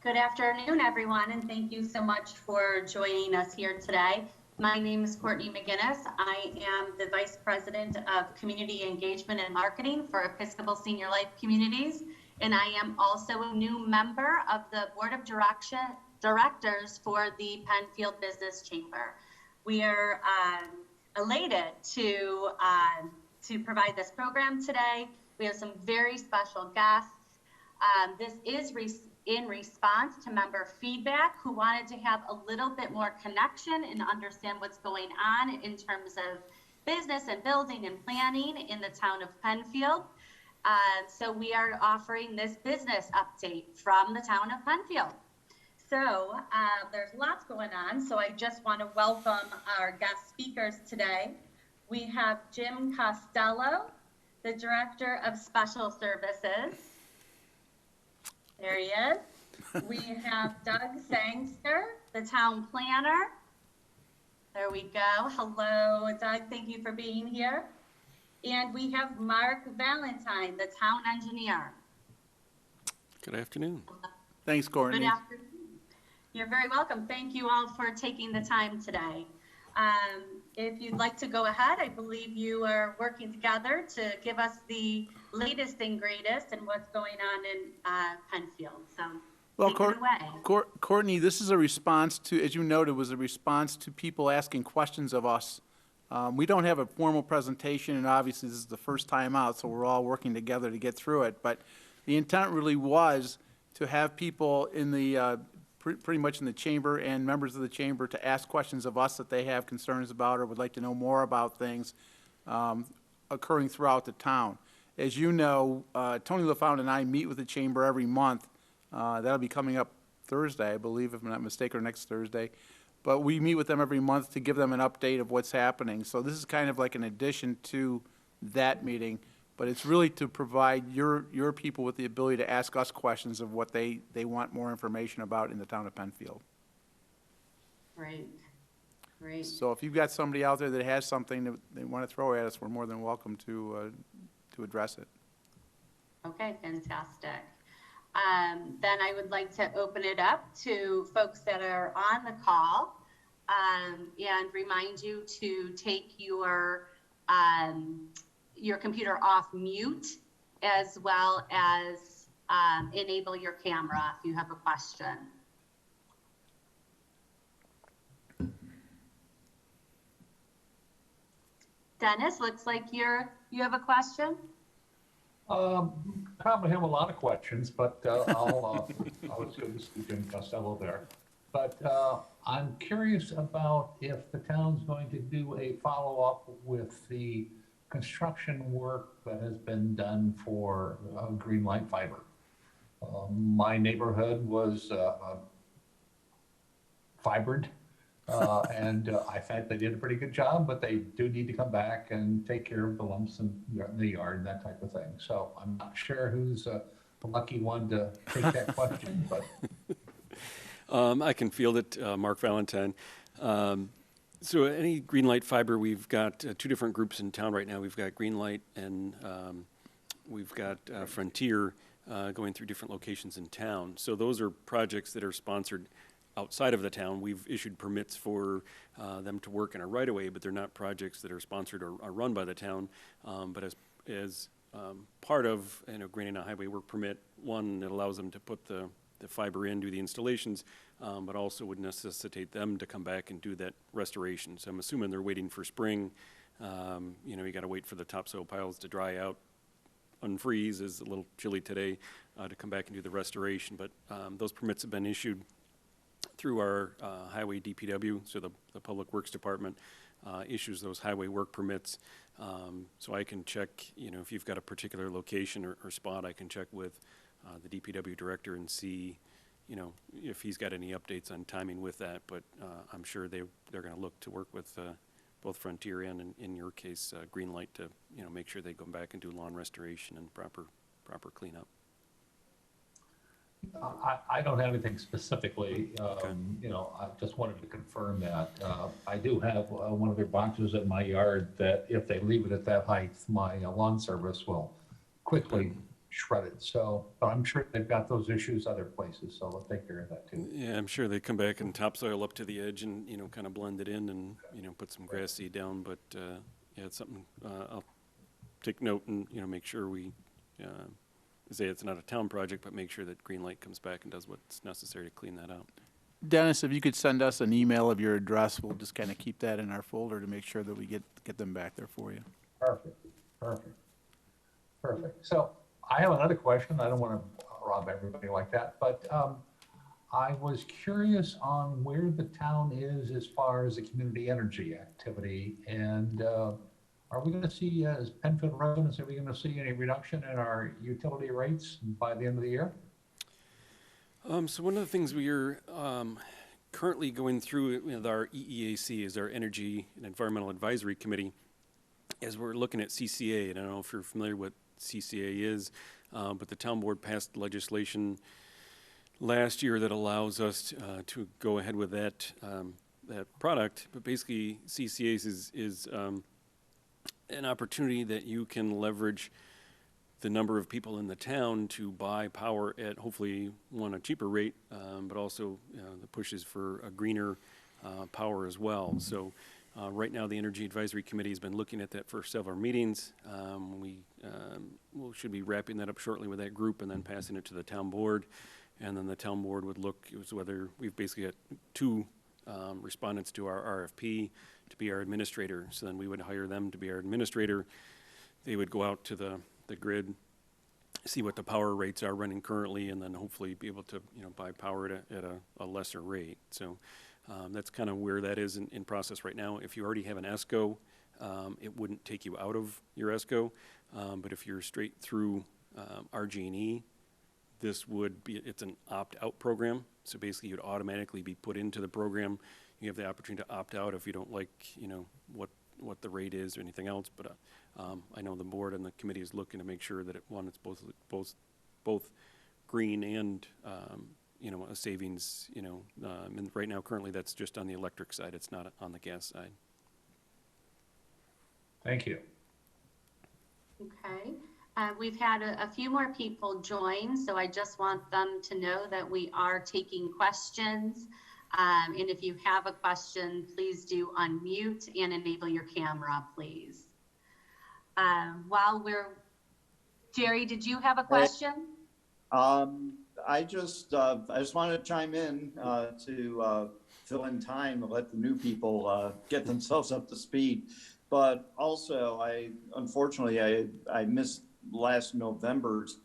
Good afternoon, everyone, and thank you so much for joining us here today. My name is Courtney McGinness. I am the Vice President of Community Engagement and Marketing for Episcopal Senior Life Communities, and I am also a new member of the Board of Directors for the Penfield Business Chamber. We are elated to provide this program today. We have some very special guests. This is in response to member feedback who wanted to have a little bit more connection and understand what's going on in terms of business and building and planning in the town of Penfield. So we are offering this business update from the town of Penfield. So there's lots going on. So I just want to welcome our guest speakers today. We have Jim Costello, the Director of Special Services. There he is. We have Doug Sangster, the town planner. There we go. Hello, Doug. Thank you for being here. And we have Mark Valentine, the town engineer. Good afternoon. Thanks, Courtney. Good afternoon. You're very welcome. Thank you all for taking the time today. If you'd like to go ahead, I believe you are working together to give us the latest and greatest and what's going on in Penfield. So, well, take it away. Courtney, this is a response to, as you noted, was a response to people asking questions of us. We don't have a formal presentation, and obviously this is the first time out, so we're all working together to get through it. But the intent really was to have people in the pretty much in the chamber and members of the chamber to ask questions of us that they have concerns about or would like to know more about things occurring throughout the town. As you know, Tony LaFountain and I meet with the chamber every month. That'll be coming up Thursday, I believe, if I'm not mistaken, or next Thursday. But we meet with them every month to give them an update of what's happening. So this is kind of like an addition to that meeting. But it's really to provide your people with the ability to ask us questions of what they want more information about in the town of Penfield. Great, great. So if you've got somebody out there that has something that they want to throw at us, we're more than welcome to address it. Okay, fantastic. Then I would like to open it up to folks that are on the call and remind you to take your computer off mute, as well as enable your camera if you have a question. Dennis, looks like you have a question. Probably have a lot of questions, but I'll it's good to see Jim Costello there. But I'm curious about if the town's going to do a follow-up with the construction work that has been done for Greenlight Fiber. My neighborhood was fibered, and I thought they did a pretty good job, but they do need to come back and take care of the lumps in the yard and that type of thing. So I'm not sure who's the lucky one to take that question, but. I can field it, Mark Valentine. So any Greenlight Fiber, we've got two different groups in town right now. We've got Greenlight and we've got Frontier going through different locations in town. So those are projects that are sponsored outside of the town. We've issued permits for them to work in a right-of-way, but they're not projects that are sponsored or are run by the town. But as part of granting a highway work permit, one, it allows them to put the fiber in, do the installations, but also would necessitate them to come back and do that restoration. So I'm assuming they're waiting for spring. You got to wait for the topsoil piles to dry out. Unfreeze is a little chilly today to come back and do the restoration. But those permits have been issued through our highway DPW, so the Public Works Department issues those highway work permits. So I can check, if you've got a particular location or spot, I can check with the DPW director and see, if he's got any updates on timing with that. But I'm sure they're going to look to work with both Frontier and, in your case, Greenlight to, make sure they go back and do lawn restoration and proper cleanup. I don't have anything specifically. Okay. I just wanted to confirm that. I do have one of their boxes in my yard that if they leave it at that height, my lawn service will quickly shredded. So, but I'm sure they've got those issues other places, so they'll take care of that too. Yeah, I'm sure they come back and topsoil up to the edge and, kind of blend it in and, put some grass seed down. But, yeah, it's something I'll take note and, make sure we say it's not a town project, but make sure that Greenlight comes back and does what's necessary to clean that out. Dennis, if you could send us an email of your address, we'll just kind of keep that in our folder to make sure that we get them back there for you. Perfect, perfect, perfect. So I have another question. I don't want to rob everybody like that, but I was curious on where the town is as far as the community energy activity. And are we going to see, as Penfield residents, are we going to see any reduction in our utility rates by the end of the year? So one of the things we are currently going through with our EEAC, is our Energy and Environmental Advisory Committee, as we're looking at CCA. And I don't know if you're familiar with CCA is, but the town board passed legislation last year that allows us to go ahead with that product. But basically, CCAs is an opportunity that you can leverage the number of people in the town to buy power at hopefully a cheaper rate, but also the pushes for a greener power as well. So right now the Energy Advisory Committee has been looking at that for several meetings. We should be wrapping that up shortly with that group and then passing it to the town board. And then the town board would look as whether we've basically got two respondents to our RFP to be our administrator. So then we would hire them to be our administrator. They would go out to the grid, see what the power rates are running currently, and then hopefully be able to buy power at a lesser rate. So that's kind of where that is in process right now. If you already have an ESCO, it wouldn't take you out of your ESCO, but if you're straight through RG&E, it's an opt-out program. So basically you'd automatically be put into the program. You have the opportunity to opt out if you don't like what the rate is or anything else, but I know the board and the committee is looking to make sure that it's both green and a savings. And right now currently that's just on the electric side; it's not on the gas side. Thank you. Okay. We've had a few more people join, so I just want them to know that we are taking questions. And if you have a question, please do unmute and enable your camera, please. Jerry, did you have a question? I just wanted to chime in to fill in time and let the new people get themselves up to speed. But also, unfortunately I missed last November's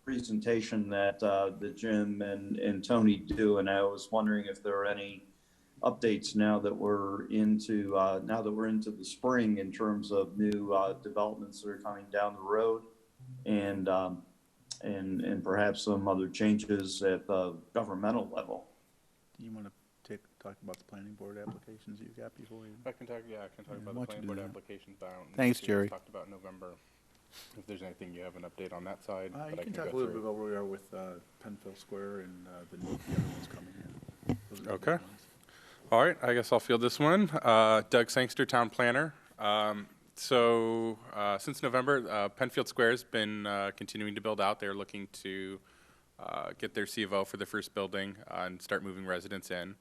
presentation that Jim and Tony do, and I was wondering if there are any updates now that we're into the spring in terms of new developments that are coming down the road, and perhaps some other changes at the governmental level. Do you want to talk about the planning board applications you got before you? I can talk about the planning board applications. Thanks, Jerry. Talked about November. If there's anything you have an update on that side, You can talk a little bit about where we are with Penfield Square and the other ones coming in. Those are the Okay. big ones. All right, I guess I'll field this one. Doug Sangster, town planner. So since November, Penfield Square has been continuing to build out. They're looking to get their C of O for the first building and start moving residents in.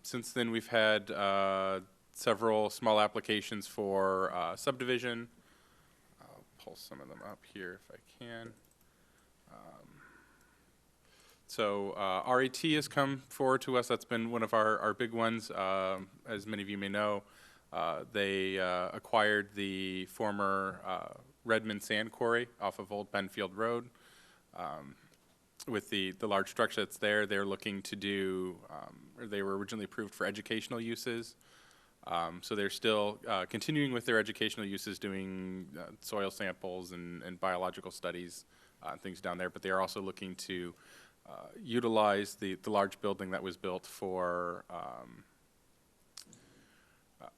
Since then, we've had several small applications for subdivision. I'll pull some of them up here if I can. So RAT has come forward to us. That's been one of our big ones. As many of you may know, they acquired the former Redmond Sand Quarry off of Old Penfield Road. With the large structure that's there, they're looking to do, or they were originally approved for educational uses. So they're still continuing with their educational uses, doing soil samples and biological studies and things down there, but they are also looking to utilize the large building that was built for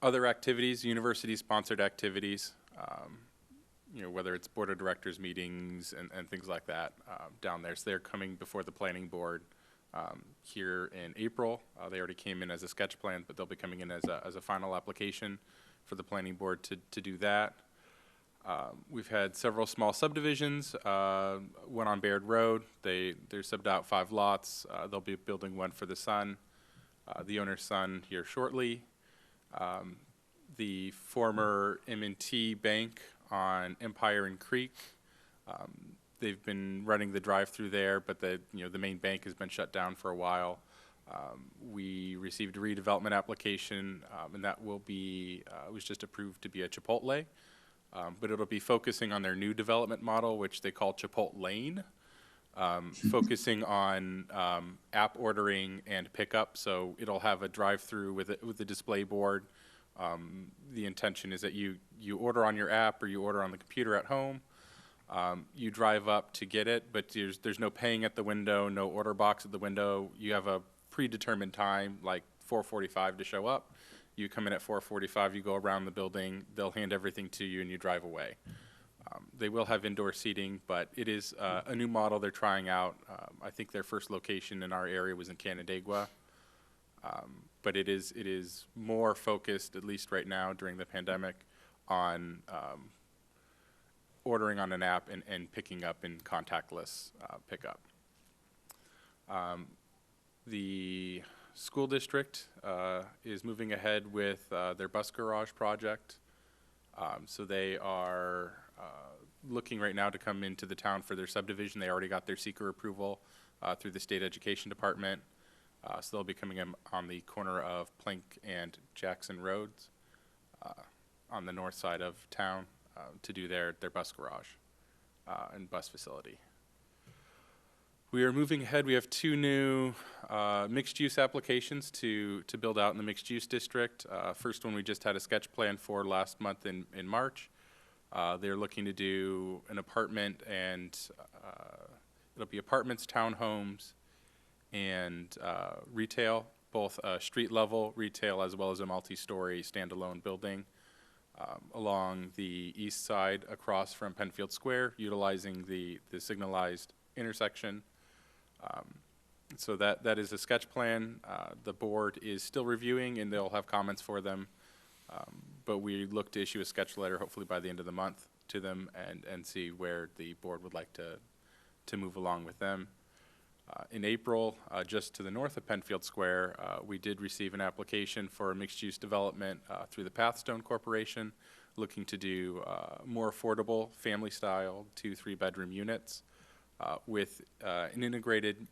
other activities, university-sponsored activities, whether it's board of directors meetings and things like that down there. So they're coming before the planning board here in April. They already came in as a sketch plan, but they'll be coming in as a final application for the planning board to do that. We've had several small subdivisions, one on Baird Road. They're subbed out 5 lots. They'll be building one for the son, the owner's son here shortly. The former M&T Bank on Empire and Creek. They've been running the drive-through there, but the main bank has been shut down for a while. We received a redevelopment application, and that will be was just approved to be a Chipotle, but it'll be focusing on their new development model, which they call Chipotle Lane, focusing on app ordering and pickup. So it'll have a drive-through with a display board. The intention is that you order on your app or you order on the computer at home. You drive up to get it, but there's no paying at the window, no order box at the window. You have a predetermined time, like 4:45 to show up. You come in at 4:45, you go around the building, they'll hand everything to you and you drive away. They will have indoor seating, but it is a new model they're trying out. I think their first location in our area was in Canandaigua. But it is more focused, at least right now during the pandemic, on ordering on an app and picking up in contactless pickup. The school district is moving ahead with their bus garage project. So they are looking right now to come into the town for their subdivision. They already got their seeker approval through the state education department. So they'll be coming in on the corner of Plank and Jackson Roads on the north side of town to do their bus garage and bus facility. We are moving ahead. We have 2 new mixed-use applications to build out in the mixed-use district. First one we just had a sketch plan for last month in March. They're looking to do an apartment and it'll be apartments, townhomes, and retail, both street-level retail as well as a multi-story standalone building along the east side across from Penfield Square, utilizing the signalized intersection. So that is a sketch plan. The board is still reviewing, and they'll have comments for them. But we look to issue a sketch letter hopefully by the end of the month to them and see where the board would like to move along with them. In April, just to the north of Penfield Square, we did receive an application for a mixed-use development through the Pathstone Corporation, looking to do more affordable family-style 2-3 bedroom units with an integrated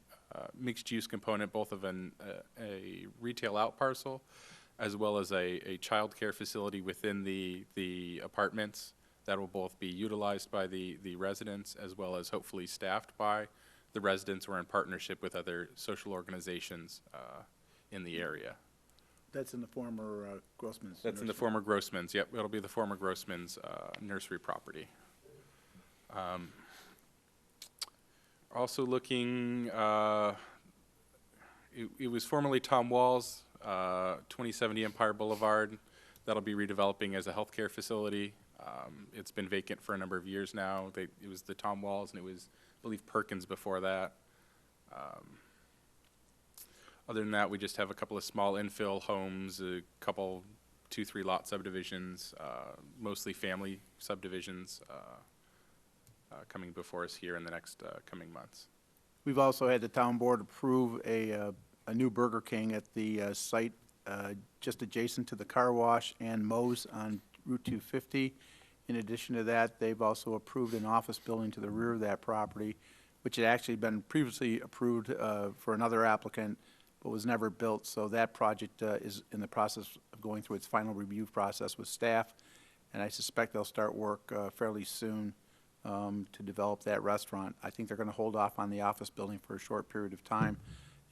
mixed-use component, both of a retail out parcel as well as a child care facility within the apartments that will both be utilized by the residents as well as hopefully staffed by the residents or in partnership with other social organizations in the area. That's in the former Grossman's. That's in the former Grossman's. Yep, it'll be the former Grossman's nursery property. Also looking, it was formerly Tom Wall's, 2070 Empire Boulevard. That'll be redeveloping as a healthcare facility. It's been vacant for a number of years now. It was the Tom Walls, and it was, I believe, Perkins before that. Other than that, we just have a couple of small infill homes, a couple 2-3 lot subdivisions, mostly family subdivisions coming before us here in the next coming months. We've also had the town board approve a new Burger King at the site just adjacent to the car wash and Moe's on Route 250. In addition to that, they've also approved an office building to the rear of that property, which had actually been previously approved for another applicant, but was never built. So that project is in the process of going through its final review process with staff, and I suspect they'll start work fairly soon to develop that restaurant. I think they're going to hold off on the office building for a short period of time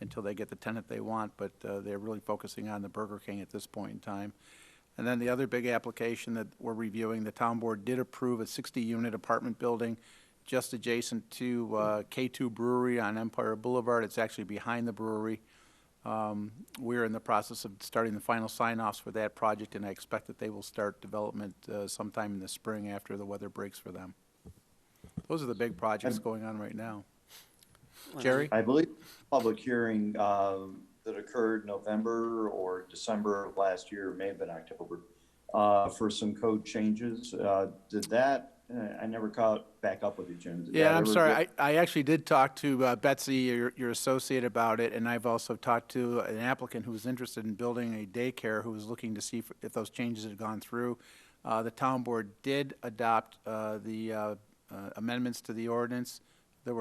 until they get the tenant they want, but they're really focusing on the Burger King at this point in time. And then the other big application that we're reviewing, the town board did approve a 60-unit apartment building just adjacent to K2 Brewery on Empire Boulevard. It's actually behind the brewery. We're in the process of starting the final sign-offs for that project, and I expect that they will start development sometime in the spring after the weather breaks for them. Those are the big projects going on right now. Jerry? I believe public hearing that occurred November or December of last year, may have been October, for some code changes. Did that, I never caught back up with you, Jim. Did Yeah, that I'm ever sorry. get- I actually did talk to Betsy, your associate, about it, and I've also talked to an applicant who was interested in building a daycare who was looking to see if those changes had gone through. The town board did adopt the amendments to the ordinance. They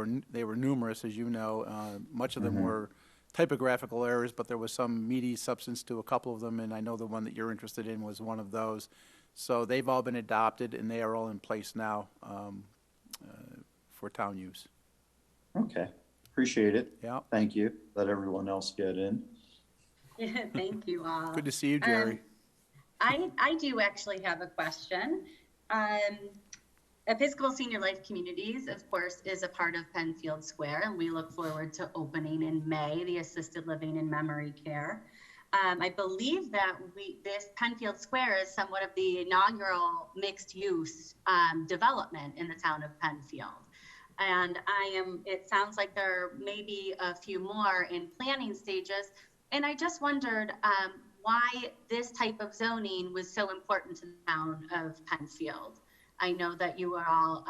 were numerous, as you know. Much of them were typographical errors, but there was some meaty substance to a couple of them, and I know the one that you're interested in was one of those. So they've all been adopted, and they are all in place now for town use. Okay, appreciate it. Yeah. Thank you. Let everyone else get in. Thank you all. Good to see you, Jerry. I do actually have a question. Episcopal Senior Life Communities, of course, is a part of Penfield Square, and we look forward to opening in May the assisted living and memory care. I believe that this Penfield Square is somewhat of the inaugural mixed-use development in the town of Penfield. And it sounds like there may be a few more in planning stages. And I just wondered why this type of zoning was so important to the town of Penfield. I know that you are all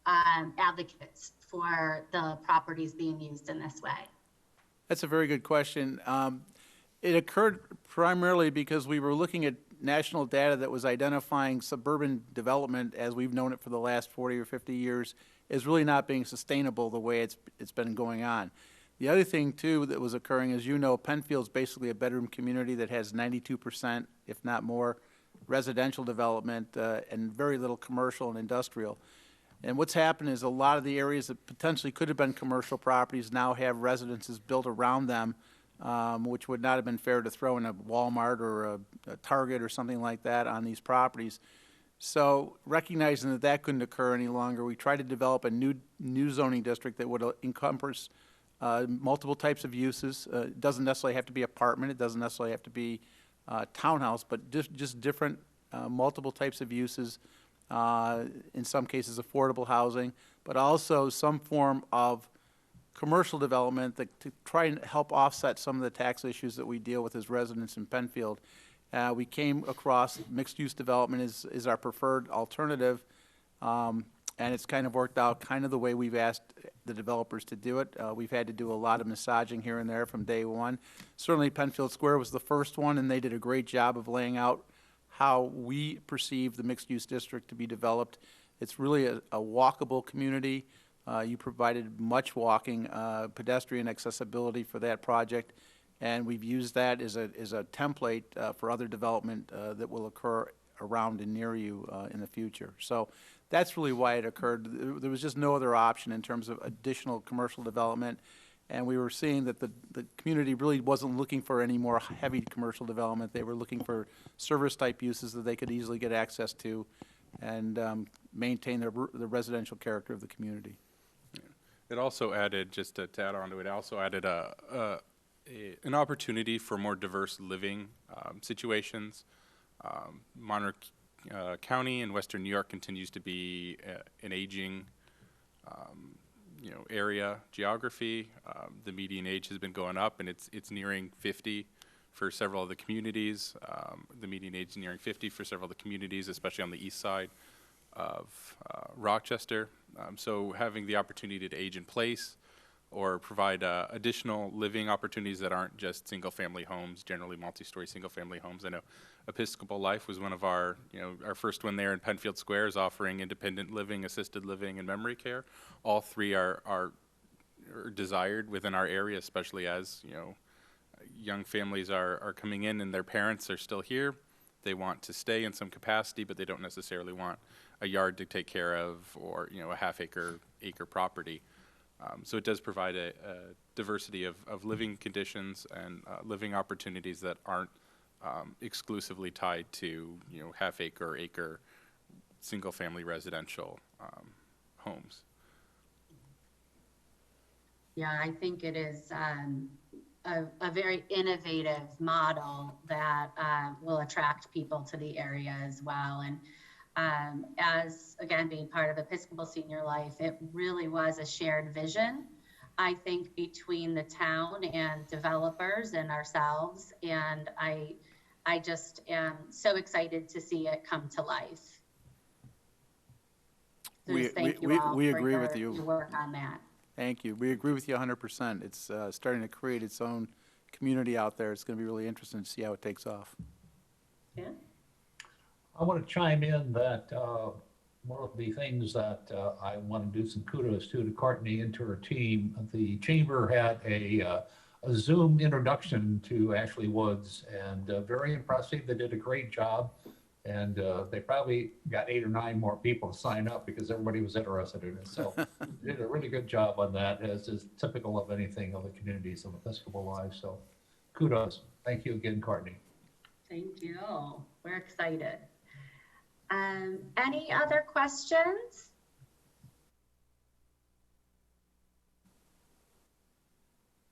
advocates for the properties being used in this way. That's a very good question. It occurred primarily because we were looking at national data that was identifying suburban development, as we've known it for the last 40 or 50 years, as really not being sustainable the way it's been going on. The other thing, too, that was occurring, as you know, Penfield's basically a bedroom community that has 92%, if not more, residential development and very little commercial and industrial. And what's happened is a lot of the areas that potentially could have been commercial properties now have residences built around them, which would not have been fair to throw in a Walmart or a Target or something like that on these properties. So recognizing that that couldn't occur any longer, we tried to develop a new zoning district that would encompass multiple types of uses. It doesn't necessarily have to be apartment. It doesn't necessarily have to be townhouse, but just different multiple types of uses, in some cases affordable housing, but also some form of commercial development to try and help offset some of the tax issues that we deal with as residents in Penfield. We came across mixed-use development is our preferred alternative, and it's kind of worked out kind of the way we've asked the developers to do it. We've had to do a lot of massaging here and there from day one. Certainly Penfield Square was the first one, and they did a great job of laying out how we perceive the mixed-use district to be developed. It's really a walkable community. You provided much walking, pedestrian accessibility for that project, and we've used that as a template for other development that will occur around and near you in the future. So that's really why it occurred. There was just no other option in terms of additional commercial development, and we were seeing that the community really wasn't looking for any more heavy commercial development. They were looking for service-type uses that they could easily get access to and maintain the residential character of the community. It also added, just to add on to it, also added an opportunity for more diverse living situations. Monroe County in Western New York continues to be an aging, area geography. The median age has been going up, and it's nearing 50 for several of the communities. The median age is nearing 50 for several of the communities, especially on the east side of Rochester. So having the opportunity to age in place or provide additional living opportunities that aren't just single-family homes, generally multi-story single-family homes. I know Episcopal Life was one of our first one there in Penfield Square is offering independent living, assisted living, and memory care. All three are desired within our area, especially as, young families are coming in and their parents are still here. They want to stay in some capacity, but they don't necessarily want a yard to take care of or, a half-acre property. So it does provide a diversity of living conditions and living opportunities that aren't exclusively tied to, half-acre or acre single-family residential homes. Yeah, I think it is a very innovative model that will attract people to the area as well. And as, again, being part of Episcopal Senior Life, it really was a shared vision, I think, between the town and developers and ourselves. And I just am so excited to see it come to life. So just thank you all we for agree with your you. work on that. Thank you. We agree with you 100%. It's starting to create its own community out there. It's going to be really interesting to see how it takes off. Yeah. I want to chime in that one of the things that I want to do some kudos to Courtney and to her team. The chamber had a Zoom introduction to Ashley Woods, and very impressive. They did a great job, and they probably got 8 or 9 more people to sign up because everybody was interested in it. So they did a really good job on that, as is typical of anything of the communities of Episcopal life. So kudos. Thank you again, Courtney. Thank you. We're excited. Any other questions?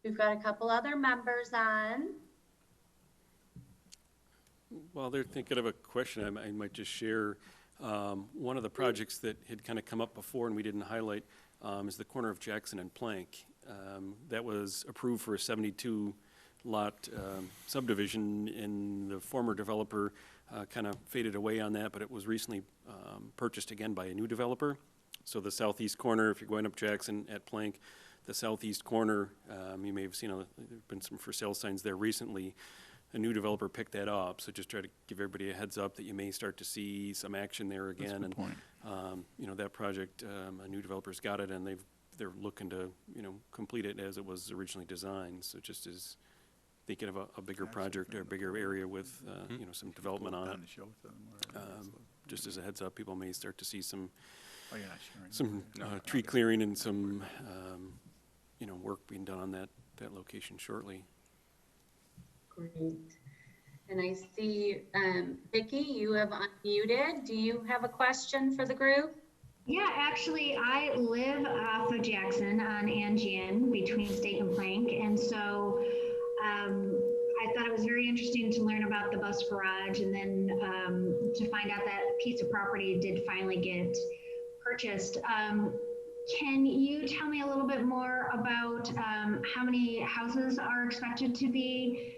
We've got a couple other members on. While they're thinking of a question, I might just share one of the projects that had kind of come up before and we didn't highlight is the corner of Jackson and Plank. That was approved for a 72-lot subdivision, and the former developer kind of faded away on that, but it was recently purchased again by a new developer. So the southeast corner, if you're going up Jackson at Plank, the southeast corner, you may have seen there have been some for sale signs there recently. A new developer picked that up, so just try to give everybody a heads up that you may start to see some action there again. That's a good point. You know, that project, a new developer's got it, and they're looking to, you know, complete it as it was originally designed. So just as thinking of a bigger project or a bigger area with, you know, some development on it. Just as a heads up, people may start to see some tree clearing and some, you know, work being done on that location shortly. Great. And I see, Vicki, you have unmuted. Do you have a question for the group? Yeah, actually, I live off of Jackson on Angian between Stake and Plank. And so I thought it was very interesting to learn about the bus garage and then to find out that piece of property did finally get purchased. Can you tell me a little bit more about how many houses are expected to be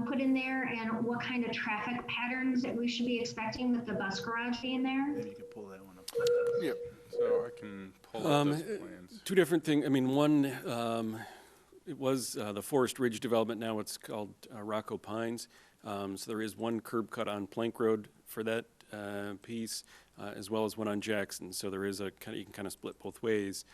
put in there and what kind of traffic patterns that we should be expecting with the bus garage being there? You can pull that one up. Yep. So I can pull up those plans. Two different things. I mean, one, it was the Forest Ridge development. Now it's called Rocco Pines. So there is one curb cut on Plank Road for that piece, as well as one on Jackson. So there is you can kind of split both ways.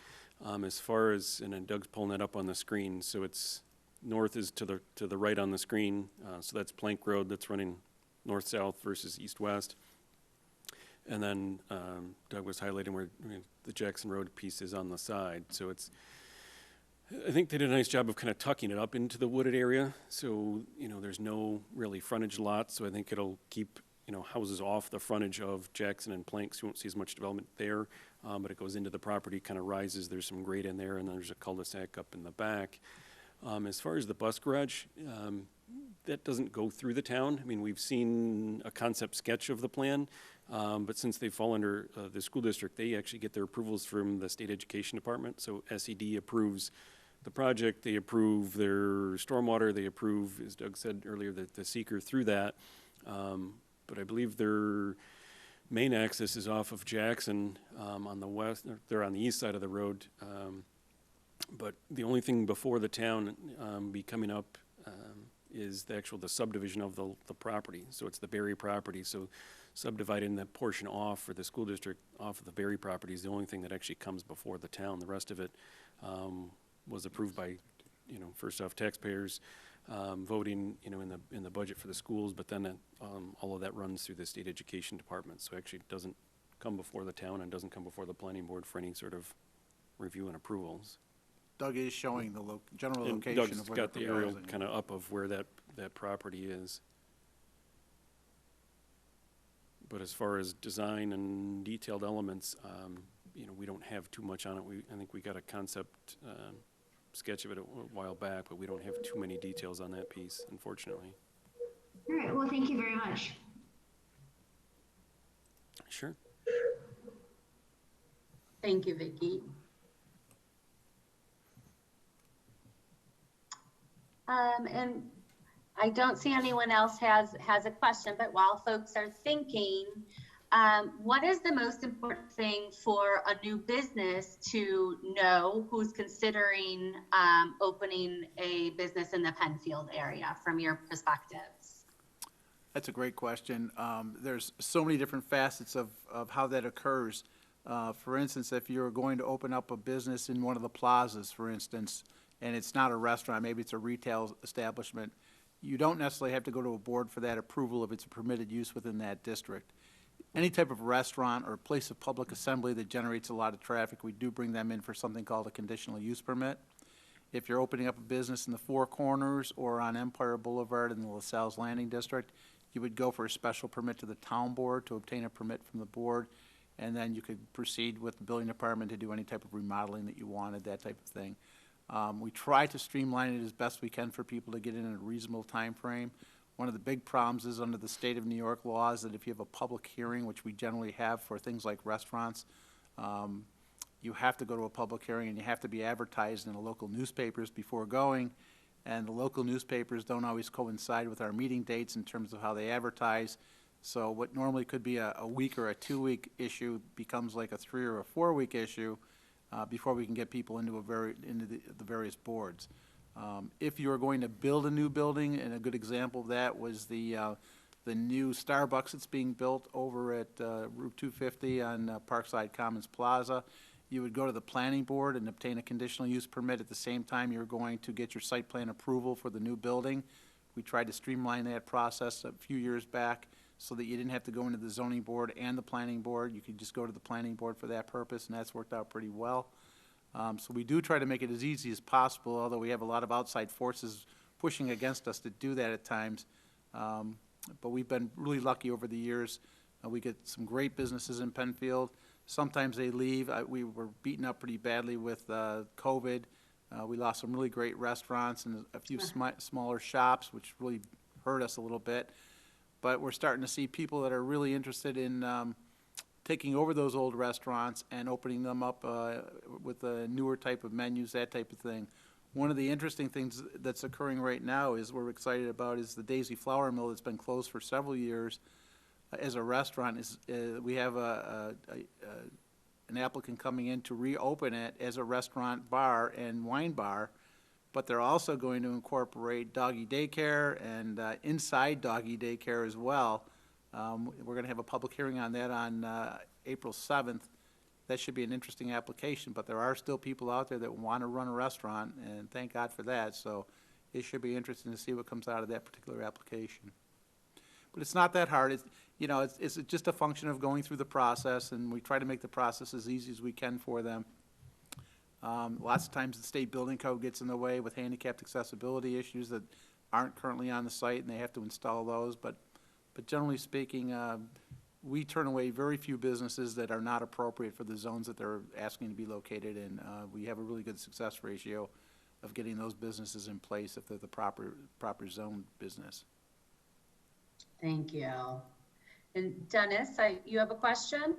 As far as, and then Doug's pulling that up on the screen. So it's north is to the right on the screen. So that's Plank Road that's running north-south versus east-west. And then Doug was highlighting where the Jackson Road piece is on the side. So I think they did a nice job of kind of tucking it up into the wooded area. So, you know, there's no really frontage lots. So I think it'll keep, you know, houses off the frontage of Jackson and Plank. So you won't see as much development there. But it goes into the property, kind of rises. There's some grade in there, and then there's a cul-de-sac up in the back. As far as the bus garage, that doesn't go through the town. I mean, we've seen a concept sketch of the plan, but since they fall under the school district, they actually get their approvals from the state education department. So SED approves the project, they approve their stormwater, they approve, as Doug said earlier, the seeker through that. But I believe their main access is off of Jackson on the west, they're on the east side of the road. But the only thing before the town be coming up is the subdivision of the property. So it's the Berry property. So subdividing that portion off for the school district off of the Berry property is the only thing that actually comes before the town. The rest of it was approved by, you know, first off taxpayers voting, you know, in the budget for the schools. But then all of that runs through the state education department. So actually it doesn't come before the town and doesn't come before the planning board for any sort of review and approvals. Doug is showing the general And location Doug's of where got the aerial proposing. kind of up of where that property is. But as far as design and detailed elements, you know, we don't have too much on it. I think we got a concept sketch of it a while back, but we don't have too many details on that piece, unfortunately. All right, well, thank you very much. Sure. Thank you, Vicki. And I don't see anyone else has a question, but while folks are thinking, what is the most important thing for a new business to know who's considering opening a business in the Penfield area from your perspectives? That's a great question. There's so many different facets of how that occurs. For instance, if you're going to open up a business in one of the plazas, for instance, and it's not a restaurant, maybe it's a retail establishment, you don't necessarily have to go to a board for that approval if it's a permitted use within that district. Any type of restaurant or place of public assembly that generates a lot of traffic, we do bring them in for something called a conditional use permit. If you're opening up a business in the Four Corners or on Empire Boulevard in the LaSalle's Landing District, you would go for a special permit to the town board to obtain a permit from the board, and then you could proceed with the building department to do any type of remodeling that you wanted, that type of thing. We try to streamline it as best we can for people to get in a reasonable time frame. One of the big problems is under the state of New York laws that if you have a public hearing, which we generally have for things like restaurants, you have to go to a public hearing and you have to be advertised in the local newspapers before going. And the local newspapers don't always coincide with our meeting dates in terms of how they advertise. So what normally could be a week or a 2-week issue becomes like a 3 or a 4-week issue before we can get people into the various boards. If you're going to build a new building, and a good example of that was the new Starbucks that's being built over at Route 250 on Parkside Commons Plaza, you would go to the planning board and obtain a conditional use permit at the same time you're going to get your site plan approval for the new building. We tried to streamline that process a few years back so that you didn't have to go into the zoning board and the planning board. You could just go to the planning board for that purpose, and that's worked out pretty well. So we do try to make it as easy as possible, although we have a lot of outside forces pushing against us to do that at times. But we've been really lucky over the years. We get some great businesses in Penfield. Sometimes they leave. We were beaten up pretty badly with COVID. We lost some really great restaurants and a few smaller shops, which really hurt us a little bit. But we're starting to see people that are really interested in taking over those old restaurants and opening them up with a newer type of menus, that type of thing. One of the interesting things that's occurring right now is we're excited about is the Daisy Flour Mill that's been closed for several years as a restaurant. We have an applicant coming in to reopen it as a restaurant bar and wine bar, but they're also going to incorporate doggy daycare and inside doggy daycare as well. We're going to have a public hearing on that on April 7th. That should be an interesting application, but there are still people out there that want to run a restaurant, and thank God for that. So it should be interesting to see what comes out of that particular application. But it's not that hard. It's just a function of going through the process, and we try to make the process as easy as we can for them. Lots of times the state building code gets in the way with handicapped accessibility issues that aren't currently on the site, and they have to install those. But generally speaking, we turn away very few businesses that are not appropriate for the zones that they're asking to be located in. We have a really good success ratio of getting those businesses in place if they're the proper zone business. Thank you. And Dennis, you have a question?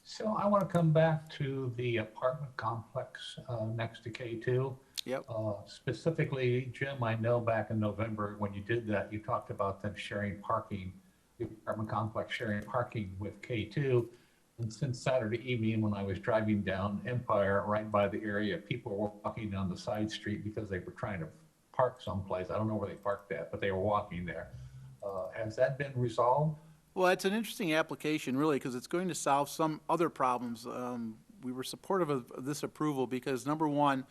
So I want to come back to the apartment complex next to K2. Yep. Specifically, Jim, I know back in November when you did that, you talked about them sharing parking, the apartment complex sharing parking with K2. And since Saturday evening, when I was driving down Empire, right by the area, people were walking down the side street because they were trying to park someplace. I don't know where they parked at, but they were walking there. Has that been resolved? Well, it's an interesting application, really, because it's going to solve some other problems. We were supportive of this approval because, number one,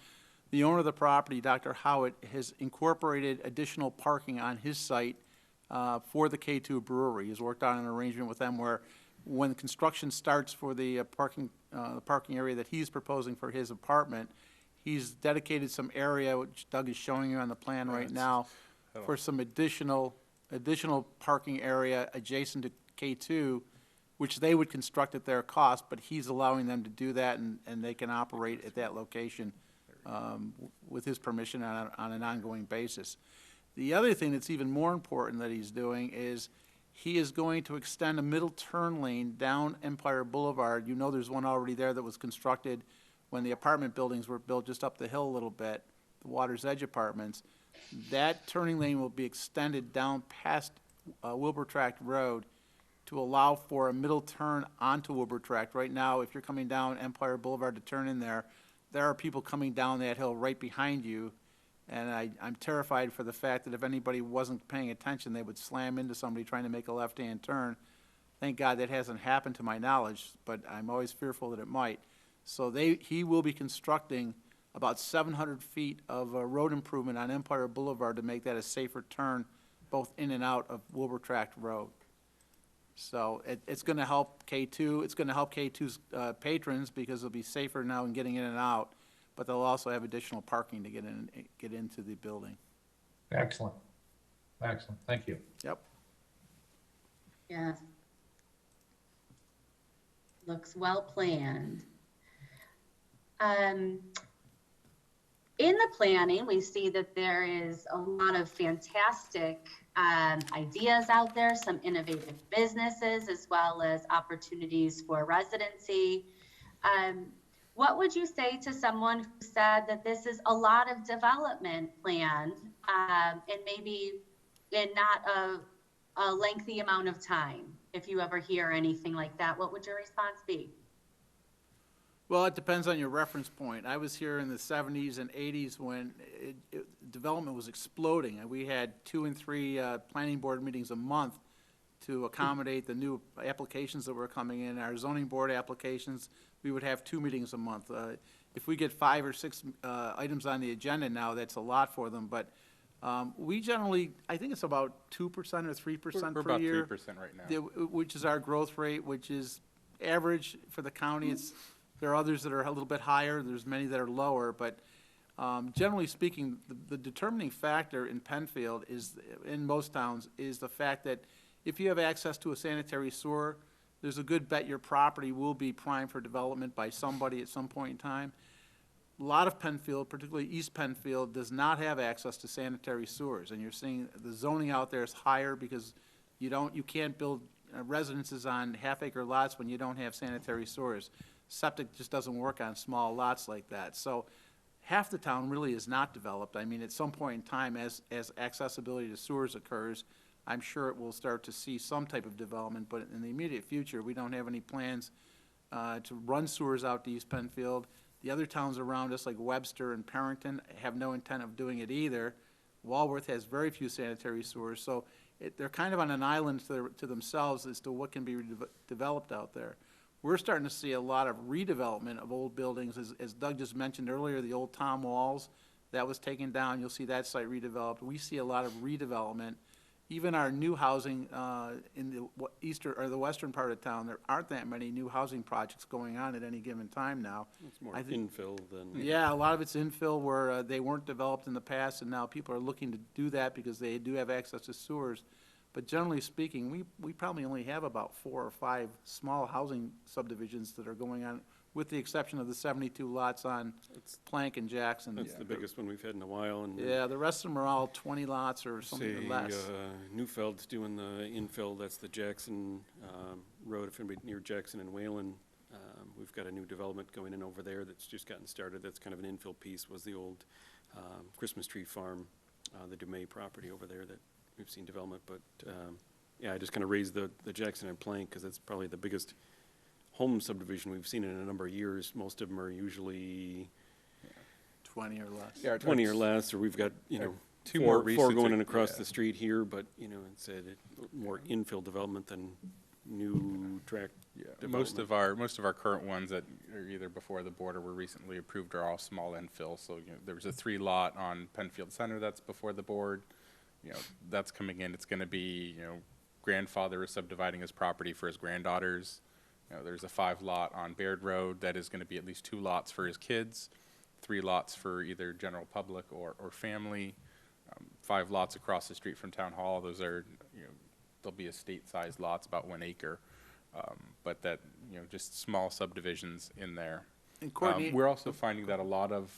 the owner of the property, Dr. Howitt, has incorporated additional parking on his site for the K2 brewery. He's worked on an arrangement with them where when construction starts for the parking area that he's proposing for his apartment, he's dedicated some area, which Doug is showing you on the plan right now, for some additional parking area adjacent to K2, which they would construct at their cost, but he's allowing them to do that, and they can operate at that location with his permission on an ongoing basis. The other thing that's even more important that he's doing is he is going to extend a middle turn lane down Empire Boulevard. You know there's one already there that was constructed when the apartment buildings were built just up the hill a little bit, the Water's Edge Apartments. That turning lane will be extended down past Wilbur Tract Road to allow for a middle turn onto Wilbur Tract. Right now, if you're coming down Empire Boulevard to turn in there, there are people coming down that hill right behind you. And I'm terrified for the fact that if anybody wasn't paying attention, they would slam into somebody trying to make a left-hand turn. Thank God that hasn't happened to my knowledge, but I'm always fearful that it might. So he will be constructing about 700 feet of road improvement on Empire Boulevard to make that a safer turn, both in and out of Wilbur Tract Road. So it's going to help K2. It's going to help K2's patrons because it'll be safer now in getting in and out, but they'll also have additional parking to get into the building. Excellent. Excellent. Thank you. Yep. Yes. Looks well planned. In the planning, we see that there is a lot of fantastic ideas out there, some innovative businesses, as well as opportunities for residency. What would you say to someone who said that this is a lot of development planned and maybe in not a lengthy amount of time? If you ever hear anything like that, what would your response be? Well, it depends on your reference point. I was here in the 70s and 80s when development was exploding, and we had 2 and 3 planning board meetings a month to accommodate the new applications that were coming in. Our zoning board applications, we would have 2 meetings a month. If we get 5 or 6 items on the agenda now, that's a lot for them, but we generally, I think it's about 2% or 3% We're per about year. 3% right now. Which is our growth rate, which is average for the county. There are others that are a little bit higher, there's many that are lower, but generally speaking, the determining factor in Penfield is, in most towns, is the fact that if you have access to a sanitary sewer, there's a good bet your property will be primed for development by somebody at some point in time. A lot of Penfield, particularly East Penfield, does not have access to sanitary sewers, and you're seeing the zoning out there is higher because you can't build residences on half-acre lots when you don't have sanitary sewers. Septic just doesn't work on small lots like that. So half the town really is not developed. I mean, at some point in time, as accessibility to sewers occurs, I'm sure it will start to see some type of development, but in the immediate future, we don't have any plans to run sewers out to East Penfield. The other towns around us, like Webster and Parrington, have no intent of doing it either. Walworth has very few sanitary sewers, so they're kind of on an island to themselves as to what can be developed out there. We're starting to see a lot of redevelopment of old buildings. As Doug just mentioned earlier, the old Tom Walls, that was taken down. You'll see that site redeveloped. We see a lot of redevelopment. Even our new housing in the western part of town, there aren't that many new housing projects going on at any given time now. It's more infill than. Yeah, a lot of it's infill where they weren't developed in the past, and now people are looking to do that because they do have access to sewers. But generally speaking, we probably only have about 4 or 5 small housing subdivisions that are going on, with the exception of the 72 lots on Plank and Jackson. That's the biggest one we've had in a while. And yeah, the rest of them are all 20 lots or something less. Newfeld's doing the infill. That's the Jackson Road, if anybody near Jackson and Whalen. We've got a new development going in over there that's just gotten started. That's kind of an infill piece. Was the old Christmas tree farm, the Dumais property over there that we've seen development. But yeah, I just kind of raised the Jackson and Plank because that's probably the biggest home subdivision we've seen in a number of years. Most of them are usually 20 or less. Yeah, 20 or less, or we've got, two four more recent going in are- across yeah. the street here, but, it's more infill development than new tract Most development. of our current ones that are either before the board or were recently approved are all small infill. So there was a 3 lot on Penfield Center that's before the board. That's coming in. It's going to be grandfather is subdividing his property for his granddaughters. There's a 5 lot on Baird Road that is going to be at least 2 lots for his kids, 3 lots for either general public or family. 5 lots across the street from Town Hall. Those are they'll be estate-sized lots, about 1 acre. But that, just small subdivisions in there. And Courtney, We're also finding that a lot of,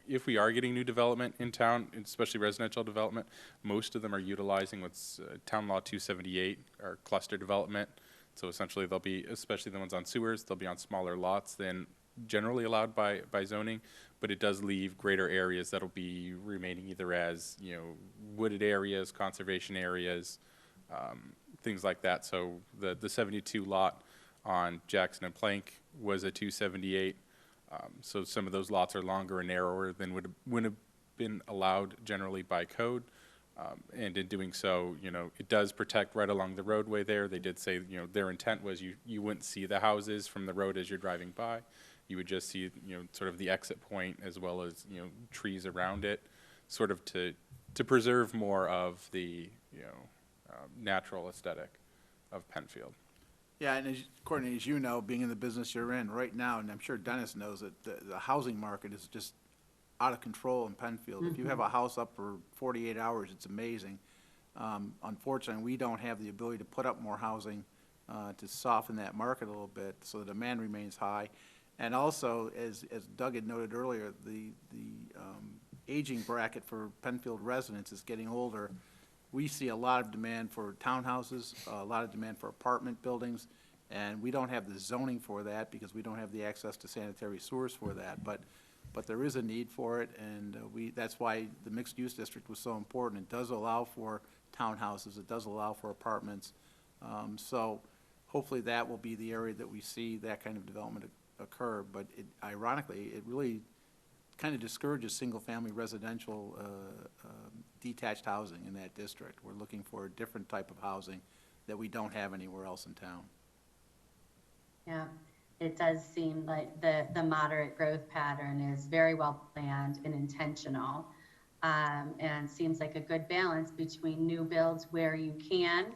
if we are getting new development in town, especially residential development, most of them are utilizing what's Town Law 278, or cluster development. So essentially they'll be, especially the ones on sewers, they'll be on smaller lots than generally allowed by zoning, but it does leave greater areas that'll be remaining either as, wooded areas, conservation areas, things like that. So the 72 lot on Jackson and Plank was a 278. So some of those lots are longer and narrower than would have been allowed generally by code. And in doing so, it does protect right along the roadway there. They did say, their intent was you wouldn't see the houses from the road as you're driving by. You would just see, sort of the exit point as well as, trees around it, sort of to preserve more of the, natural aesthetic of Penfield. Yeah, and Courtney, as you know, being in the business you're in right now, and I'm sure Dennis knows it, the housing market is just out of control in Penfield. If you have a house up for 48 hours, it's amazing. Unfortunately, we don't have the ability to put up more housing to soften that market a little bit, so the demand remains high. And also, as Doug had noted earlier, the aging bracket for Penfield residents is getting older. We see a lot of demand for townhouses, a lot of demand for apartment buildings, and we don't have the zoning for that because we don't have the access to sanitary sewers for that. But there is a need for it, and that's why the mixed-use district was so important. It does allow for townhouses. It does allow for apartments. So hopefully that will be the area that we see that kind of development occur. But ironically, it really kind of discourages single-family residential detached housing in that district. We're looking for a different type of housing that we don't have anywhere else in town. Yeah, it does seem like the moderate growth pattern is very well planned and intentional, and seems like a good balance between new builds where you can,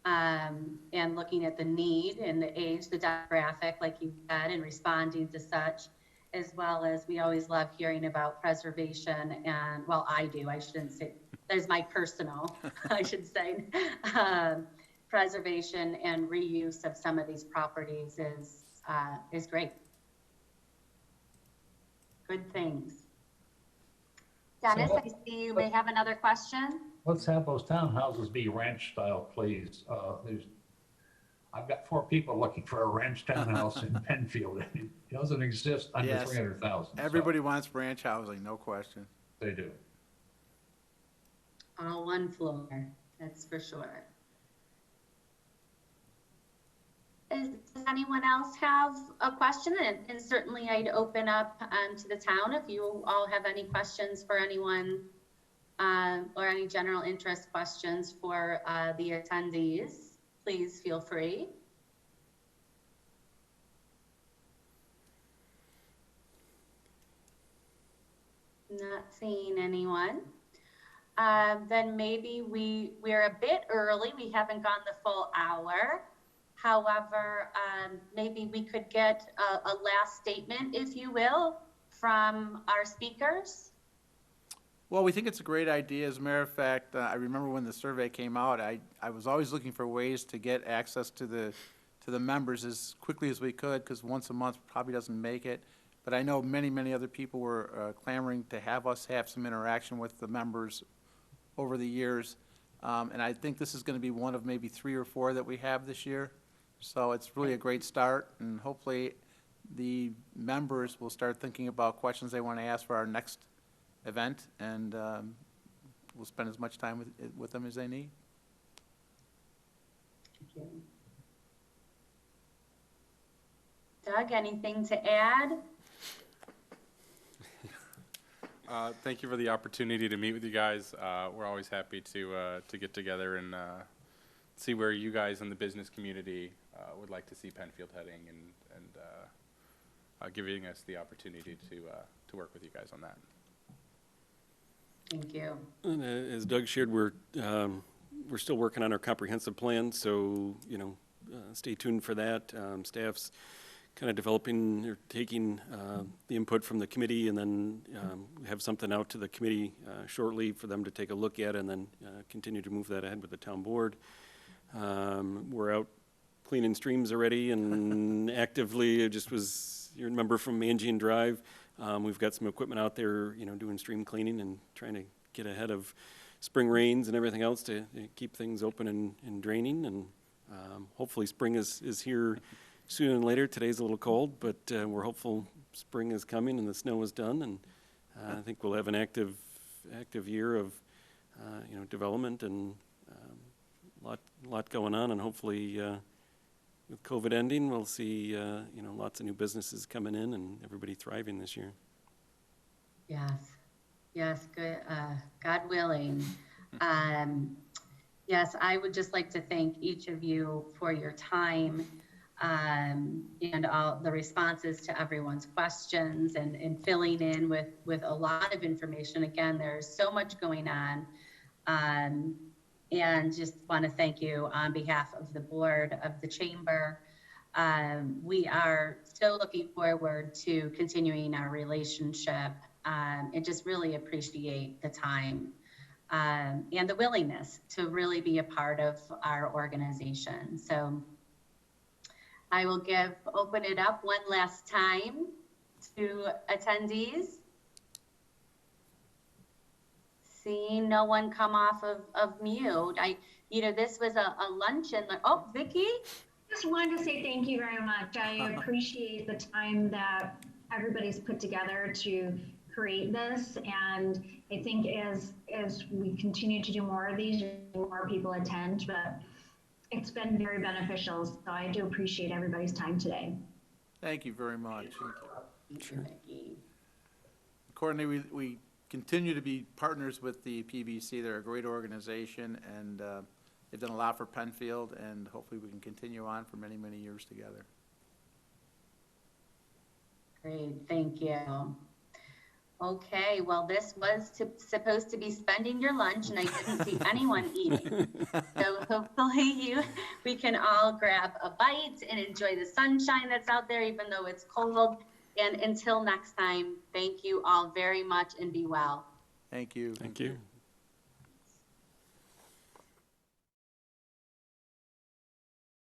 and looking at the need and the age, the demographic, like you said, and responding to such, as well as we always love hearing about preservation and, well, I do, I shouldn't say, there's my personal, I should say, preservation and reuse of some of these properties is great. Good things. Dennis, I see you may have another question. Let's have those townhouses be ranch style, please. I've got 4 people looking for a ranch townhouse in Penfield. It doesn't exist under Yes. 300,000. Everybody wants ranch housing, no question. They do. All one floor, that's for sure. Does anyone else have a question? And certainly I'd open up to the town if you all have any questions for anyone or any general interest questions for the attendees. Please feel free. Not seeing anyone. Then maybe we're a bit early. We haven't gone the full hour. However, maybe we could get a last statement, if you will, from our speakers. Well, we think it's a great idea. As a matter of fact, I remember when the survey came out, I was always looking for ways to get access to the members as quickly as we could, because once a month probably doesn't make it. But I know many other people were clamoring to have us have some interaction with the members over the years. And I think this is going to be one of maybe 3 or 4 that we have this year. So it's really a great start, and hopefully the members will start thinking about questions they want to ask for our next event, and we'll spend as much time with them as they need. Thank you. Doug, anything to add? Thank you for the opportunity to meet with you guys. We're always happy to get together and see where you guys in the business community would like to see Penfield heading, and giving us the opportunity to work with you guys on that. Thank you. And as Doug shared, we're still working on our comprehensive plan, so stay tuned for that. Staff's kind of developing or taking the input from the committee, and then have something out to the committee shortly for them to take a look at, and then continue to move that ahead with the town board. We're out cleaning streams already and actively. It just was, you remember from Angian Drive, we've got some equipment out there, doing stream cleaning and trying to get ahead of spring rains and everything else to keep things open and draining. And hopefully spring is here sooner than later. Today's a little cold, but we're hopeful spring is coming and the snow is done, and I think we'll have an active year of development and lot going on, and hopefully with COVID ending, we'll see lots of new businesses coming in and everybody thriving this year. Yes, good. God willing. Yes, I would just like to thank each of you for your time and all the responses to everyone's questions and filling in with a lot of information. Again, there's so much going on. And just want to thank you on behalf of the board of the chamber. We are so looking forward to continuing our relationship and just really appreciate the time and the willingness to really be a part of our organization. So I will open it up one last time to attendees. Seeing no one come off of mute. This was a luncheon. Oh, Vicki? Just wanted to say thank you very much. I appreciate the time that everybody's put together to create this, and I think as we continue to do more of these, more people attend, but it's been very beneficial, so I do appreciate everybody's time today. Thank you very much. Thank you, Vicki. Courtney, we continue to be partners with the PBC. They're a great organization, and they've done a lot for Penfield, and hopefully we can continue on for many, many years together. Great, thank you. Okay, well, this was supposed to be spending your lunch, and I didn't see anyone eating. So hopefully we can all grab a bite and enjoy the sunshine that's out there, even though it's cold. And until next time, thank you all very much and be well. Thank you. Thank you.